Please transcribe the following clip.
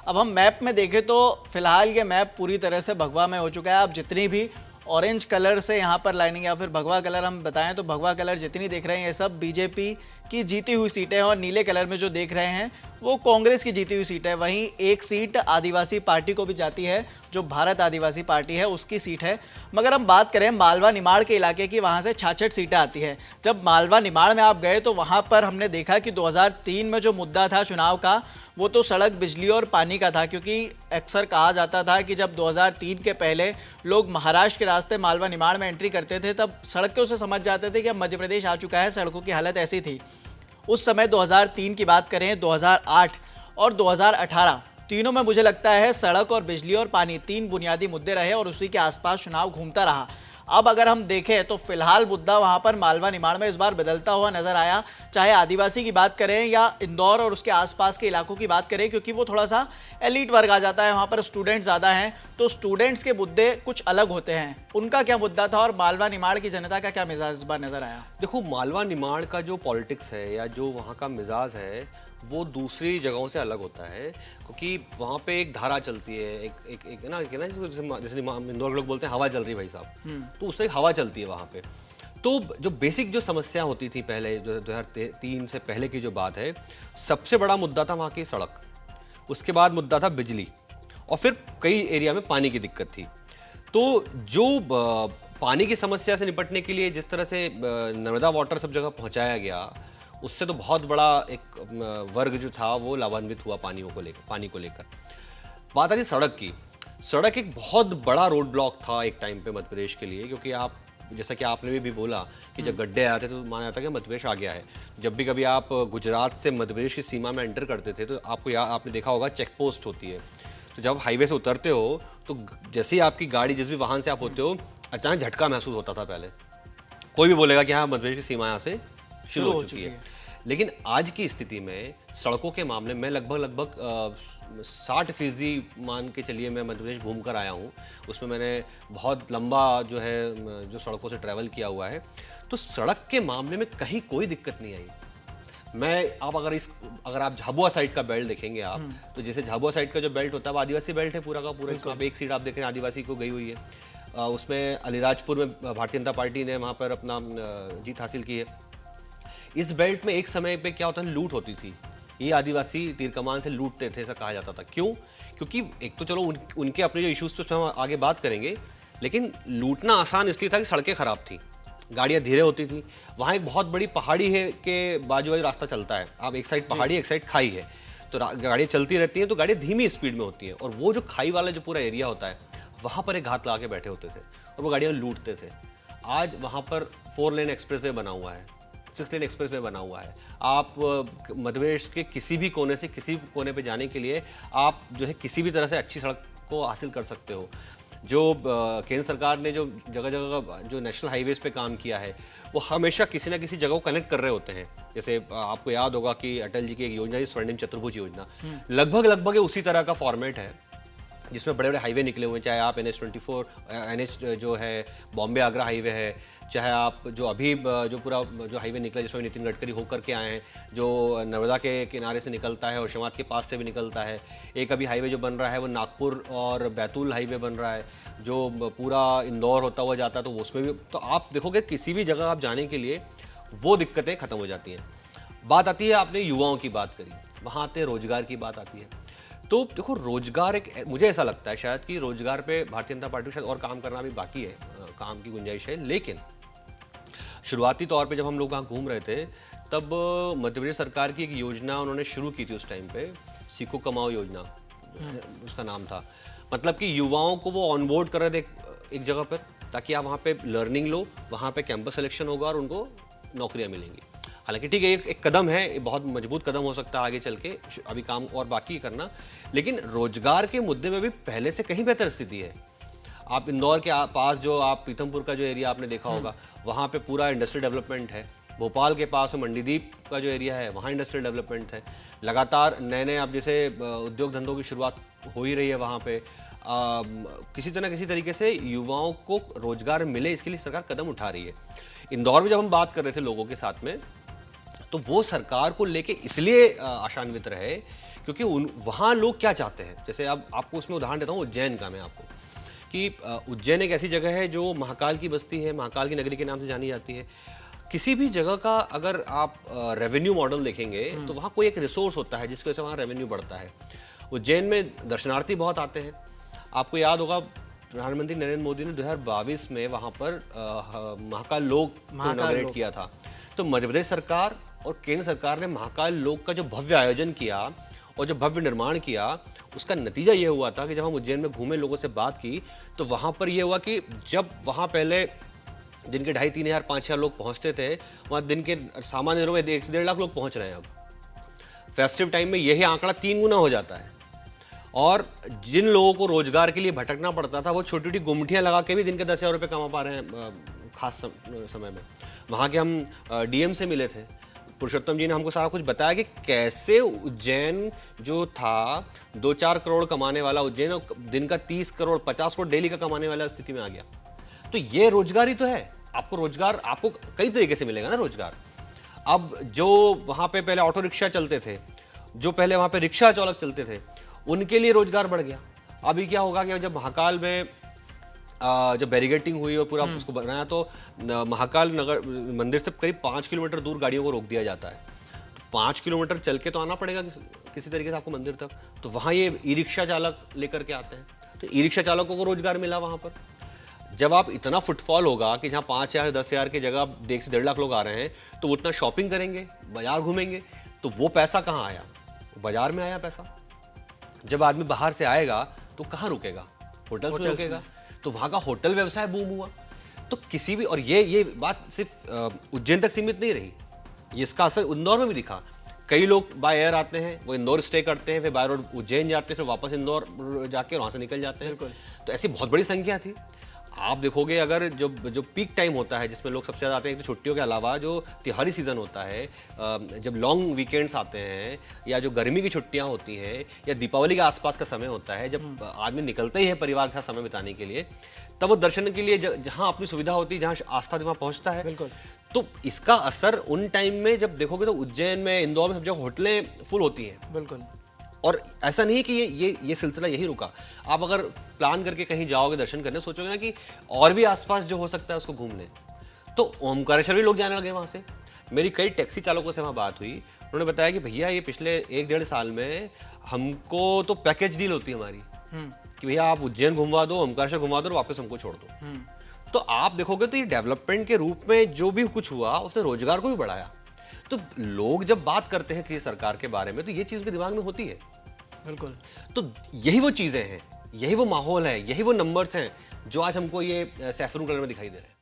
अब हम मैप में देखें तो फिलहाल ये मैप पूरी तरह से भगवा में हो चुका है। आप जितनी भी ऑरेंज कलर से यहाँ पर लाइनिंग या फिर भगवा कलर हम बताएं तो भगवा कलर जितनी देख रहे हैं ये सब बीजेपी की जीती हुई सीटें हैं, और नीले कलर में जो देख रहे हैं वो कांग्रेस की जीती हुई सीट है। वहीं एक सीट आदिवासी पार्टी को भी जाती है, जो भारत आदिवासी पार्टी है उसकी सीट है। मगर हम बात करें मालवा निमाड़ के इलाके की, वहाँ से 66 सीटें आती है। जब मालवा निमाड़ में आप गए तो वहाँ पर हमने देखा कि 2003 में जो मुद्दा था चुनाव का वो तो सड़क, बिजली और पानी का था, क्योंकि अक्सर कहा जाता था कि जब 2003 के पहले लोग महाराष्ट्र के रास्ते मालवा निमाड़ में एंट्री करते थे तब सड़कों से समझ जाते थे कि अब मध्य प्रदेश आ चुका है। सड़कों की हालत ऐसी थी उस समय। 2003 की बात करें, 2008 और 2018 तीनों में मुझे लगता है सड़क और बिजली और पानी तीन बुनियादी मुद्दे रहे और उसी के आसपास चुनाव घूमता रहा। अब अगर हम देखें तो फिलहाल मुद्दा वहां पर मालवा निमाड़ में इस बार बदलता हुआ नजर आया, चाहे आदिवासी की बात करें या इंदौर और उसके आसपास के इलाकों की बात करें, क्योंकि वो थोड़ा सा एलीट वर्ग आ जाता है, वहां पर स्टूडेंट्स ज़्यादा हैं, तो स्टूडेंट्स के मुद्दे कुछ अलग होते हैं। उनका क्या मुद्दा था और मालवा निमाड़ की जनता का क्या मिजाज इस बार नजर आया? देखो, मालवा निमाड़ का जो पॉलिटिक्स है या जो वहाँ का मिजाज है वो दूसरी जगहों से अलग होता है, क्योंकि वहाँ पे एक धारा चलती है, एक ना जैसे इंदौर के लोग बोलते हैं हवा चल रही है भाई साहब, तो उससे हवा चलती है वहाँ पे। तो जो बेसिक जो समस्या होती थी पहले, जो 2003 से पहले की जो बात है, सबसे बड़ा मुद्दा था वहाँ की सड़क, उसके बाद मुद्दा था बिजली, और फिर कई एरिया में पानी की दिक्कत थी। तो जो पानी की समस्या से निपटने के लिए जिस तरह से नर्मदा वाटर सब जगह पहुँचाया गया, उससे तो बहुत बड़ा एक वर्ग जो था वो लाभान्वित हुआ पानी को लेकर। बात आती सड़क की। सड़क एक बहुत बड़ा रोड ब्लॉक था एक टाइम पे मध्य प्रदेश के लिए, क्योंकि आप जैसा कि आपने भी बोला कि जब गड्ढे आते तो माना जाता कि मध्य प्रदेश आ गया है। जब भी कभी आप गुजरात से मध्य प्रदेश की सीमा में एंटर करते थे तो आपने देखा होगा चेक पोस्ट होती है। तो जब हाईवे से उतरते हो तो जैसे ही आपकी गाड़ी जिस भी वाहन से आप होते हो, अचानक झटका महसूस होता था। पहले कोई भी बोलेगा कि हाँ, मध्य प्रदेश की सीमा यहाँ से शुरू हो चुकी है। लेकिन आज की स्थिति में सड़कों के मामले में लगभग 60% मान के चलिए मैं मध्य प्रदेश घूम कर आया हूँ। उसमें मैंने बहुत लंबा जो सड़कों से ट्रैवल किया हुआ है, तो सड़क के मामले में कहीं कोई दिक्कत नहीं आई। अगर आप झाबुआ साइड का बेल्ट देखेंगे आप, तो जैसे झाबुआ साइड का जो बेल्ट होता है वो आदिवासी बेल्ट है पूरा का पूरा। इसमें आप एक सीट आप देख रहे हैं आदिवासी को गई हुई है। उसमें अलीराजपुर में भारतीय जनता पार्टी ने वहाँ पर अपना जीत हासिल की है। इस बेल्ट में एक समय पे क्या होता है, लूट होती थी। ये आदिवासी तीर कमान से लूटते थे, ऐसा कहा जाता था। क्यों? क्योंकि एक तो चलो उनके अपने जो इश्यूज पे हम आगे बात करेंगे, लेकिन लूटना आसान इसलिए था कि सड़कें खराब थी, गाड़ियाँ धीरे होती थी। वहाँ एक बहुत बड़ी पहाड़ी है के बाजू बाजू रास्ता चलता है। अब एक साइड पहाड़ी, एक साइड खाई है, तो गाड़ियाँ चलती रहती हैं, तो गाड़ियाँ धीमी स्पीड में होती हैं। और वो जो खाई वाला जो पूरा एरिया होता है, वहाँ पर एक घात लगा के बैठे होते थे और वो गाड़ियाँ लूटते थे। आज वहाँ पर 4 लेन एक्सप्रेसवे बना हुआ है, 6 लेन एक्सप्रेसवे बना हुआ है। आप मध्य प्रदेश के किसी भी कोने से किसी भी कोने पे जाने के लिए आप जो है किसी भी तरह से अच्छी सड़क को हासिल कर सकते हो। जो केंद्र सरकार ने जो जगह जगह जो नेशनल हाईवेज पे काम किया है, वो हमेशा किसी ना किसी जगह को कनेक्ट कर रहे होते हैं। जैसे आपको याद होगा कि अटल जी की एक योजना है स्वर्णिम चतुर्भुज योजना, लगभग उसी तरह का फॉर्मेट है, जिसमें बड़े बड़े हाईवे निकले हुए हैं। चाहे आप NH-24 NH जो है बॉम्बे आगरा हाईवे है, चाहे आप जो अभी जो पूरा जो हाईवे निकला जिसमें नितिन गडकरी होकर के आए हैं, जो नर्मदा के किनारे से निकलता है और शमात के पास से भी निकलता है। एक अभी हाईवे जो बन रहा है वो नागपुर और बैतूल हाईवे बन रहा है, जो पूरा इंदौर होता हुआ जाता है, तो उसमें भी तो आप देखोगे किसी भी जगह आप जाने के लिए वो दिक्कतें ख़त्म हो जाती हैं। बात आती है, आपने युवाओं की बात करी, वहाँ आते रोजगार की बात आती है। तो देखो, रोजगार एक, मुझे ऐसा लगता है शायद कि रोजगार पे भारतीय जनता पार्टी को शायद और काम करना भी बाकी है, काम की गुंजाइश है। लेकिन शुरुआती तौर पे जब हम लोग वहाँ घूम रहे थे तब मध्य प्रदेश सरकार की एक योजना उन्होंने शुरू की थी उस टाइम पे, सीखो कमाओ योजना उसका नाम था। मतलब कि युवाओं को वो ऑनबोर्ड कर रहे थे एक जगह पर, ताकि आप वहाँ पे लर्निंग लो, वहाँ पे कैंपस सिलेक्शन होगा और उनको नौकरियाँ मिलेंगी। हालांकि ठीक है, एक कदम है, बहुत मजबूत कदम हो सकता है आगे चल के, अभी काम और बाकी करना। लेकिन रोजगार के मुद्दे में भी पहले से कहीं बेहतर स्थिति है। आप इंदौर के पास जो आप पीथमपुर का जो एरिया आपने देखा होगा, वहाँ पे पूरा इंडस्ट्रियल डेवलपमेंट है। भोपाल के पास में मंडीदीप का जो एरिया है, वहाँ इंडस्ट्रियल डेवलपमेंट है। लगातार नए आप जैसे उद्योग धंधों की शुरुआत हो ही रही है वहाँ पे। किसी तरह किसी तरीके से युवाओं को रोजगार मिले, इसके लिए सरकार कदम उठा रही है। इंदौर में जब हम बात कर रहे थे लोगों के साथ में, तो वो सरकार को लेके इसलिए आशान्वित रहे क्योंकि वहाँ लोग क्या चाहते हैं। जैसे अब आपको उसमें उदाहरण देता हूँ उज्जैन का मैं आपको, कि उज्जैन एक ऐसी जगह है जो महाकाल की बस्ती है, महाकाल की नगरी के नाम से जानी जाती है। किसी भी जगह का अगर आप रेवेन्यू मॉडल देखेंगे तो वहाँ कोई एक रिसोर्स होता है जिसकी वजह से वहाँ रेवेन्यू बढ़ता है। उज्जैन में दर्शनार्थी बहुत आते हैं। आपको याद होगा प्रधानमंत्री नरेंद्र मोदी ने 2022 में वहाँ पर महाकाल लोक इनॉग्रेट किया था। तो मध्य प्रदेश सरकार और केंद्र सरकार ने महाकाल लोक का जो भव्य आयोजन किया और जो भव्य निर्माण किया, उसका नतीजा ये हुआ था कि जब हम उज्जैन में घूमे, लोगों से बात की, तो वहाँ पर ये हुआ कि जब वहाँ पहले दिन के 2,500 3 हज़ार 5 हज़ार लोग पहुँचते थे, वहाँ दिन के सामान्य दिनों में 1 से 1.5 लाख लोग पहुँच रहे हैं। अब फेस्टिव टाइम में यही आंकड़ा 3 गुना हो जाता है। और जिन लोगों को रोजगार के लिए भटकना पड़ता था, वो छोटी छोटी गुमटियाँ लगा के भी दिन के 10,000 रुपये कमा पा रहे हैं खास समय में। वहाँ के हम डीएम से मिले थे, पुरुषोत्तम जी ने हमको सारा कुछ बताया कि कैसे उज्जैन जो था 2-4 करोड़ कमाने वाला उज्जैन दिन का 30 करोड़ 50 करोड़ डेली का कमाने वाला स्थिति में आ गया। तो ये रोजगार ही तो है। आपको रोजगार आपको कई तरीके से मिलेगा ना रोजगार। अब जो वहाँ पे पहले ऑटो रिक्शा चलते थे, जो पहले वहाँ पे रिक्शा चालक चलते थे, उनके लिए रोजगार बढ़ गया। अभी क्या होगा कि जब महाकाल में जब बैरिकेडिंग हुई और पूरा उसको बनाया, तो महाकाल नगर मंदिर से करीब 5 किलोमीटर दूर गाड़ियों को रोक दिया जाता है। तो 5 किलोमीटर चल के तो आना पड़ेगा किसी तरीके से आपको मंदिर तक। तो वहाँ ये ई रिक्शा चालक लेकर के आते हैं, तो ई रिक्शा चालकों को रोजगार मिला वहाँ पर। जब आप इतना फुटफॉल होगा कि जहाँ 5,000 10,000 की जगह 1 से 1.5 लाख लोग आ रहे हैं, तो वो उतना शॉपिंग करेंगे, बाजार घूमेंगे, तो वो पैसा कहाँ आया? बाजार में आया पैसा। जब आदमी बाहर से आएगा तो कहाँ रुकेगा? होटल्स में रुकेगा। तो वहाँ का होटल व्यवसाय बूम हुआ। तो किसी भी, और ये बात सिर्फ उज्जैन तक सीमित नहीं रही, ये इसका असर इंदौर में भी दिखा। कई लोग बाय एयर आते हैं, वो इंदौर स्टे करते हैं, फिर बाय रोड उज्जैन जाते हैं, फिर वापस इंदौर जाके वहाँ से निकल जाते हैं। तो ऐसी बहुत बड़ी संख्या थी। आप देखोगे अगर जो पीक टाइम होता है जिसमें लोग सबसे ज़्यादा आते हैं, तो छुट्टियों के अलावा जो त्योहारी सीज़न होता है, जब लॉन्ग वीकेंड्स आते हैं, या जो गर्मी की छुट्टियां होती हैं, या दीपावली के आसपास का समय होता है, जब आदमी निकलते ही है परिवार के साथ समय बिताने के लिए, तब वो दर्शन के लिए जहाँ अपनी सुविधा होती है, जहाँ आस्था वहाँ पहुँचता है। तो इसका असर उन टाइम में जब देखोगे तो उज्जैन में, इंदौर में सब जगह होटलें फुल होती हैं। बिल्कुल। और ऐसा नहीं है कि ये सिलसिला यही रुका। आप अगर प्लान करके कहीं जाओगे दर्शन करने, सोचोगे ना कि और भी आसपास जो हो सकता है उसको घूम लें, तो ओमकारेश्वर भी लोग जाने लगे वहाँ से। मेरी कई टैक्सी चालकों से वहाँ बात हुई, उन्होंने बताया कि भैया ये पिछले 1-1.5 साल में हमको तो पैकेज डील होती है हमारी, कि भैया आप उज्जैन घुमवा दो, ओमकारेश्वर घुमा दो और वापस हमको छोड़ दो। तो आप देखोगे तो ये डेवलपमेंट के रूप में जो भी कुछ हुआ, उसने रोजगार को भी बढ़ाया। तो लोग जब बात करते हैं किसी सरकार के बारे में, तो ये चीज़ के दिमाग में होती है। बिल्कुल। तो यही वो चीज़ें हैं, यही वो माहौल है, यही वो नंबर्स हैं जो आज हमको ये सैफरून कलर में दिखाई दे रहे हैं।